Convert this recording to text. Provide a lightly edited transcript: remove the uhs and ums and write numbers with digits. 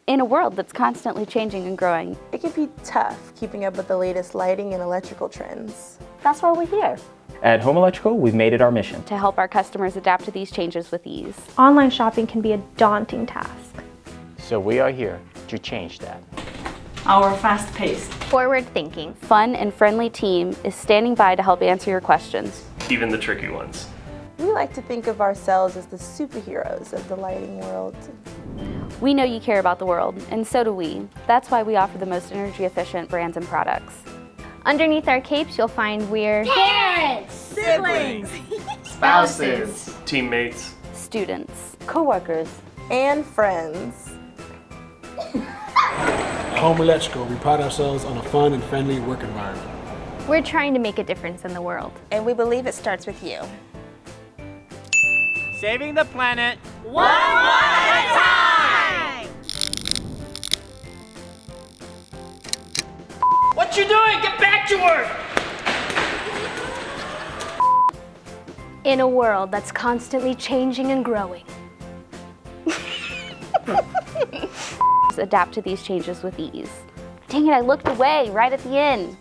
In a world that's constantly changing and growing, It can be tough keeping up with the latest lighting and electrical trends. that's why we're here. At HomElectrical, we've made it our mission To help our customers adapt to these changes with ease. Online shopping can be a daunting task. So we are here to change that. Our fast-paced, Forward-thinking. Fun and friendly team is standing by to help answer your questions. even the tricky ones. We like to think of ourselves as the superheroes of the lighting world. We know you care about the world, and so do we. That's why we offer the most energy-efficient brands and products. Underneath our capes, you'll find we're Parents, siblings, Spouses, teammates, Students, coworkers, And friends. At HomElectrical, we pride ourselves on a fun and friendly work environment. we're trying to make a difference in the world. And we believe it starts with you. Saving the planet. one at a time! What you doing? Get back to work! In a world that's constantly changing and growing. adapt to these changes with ease. Dang it, I looked away right at the end.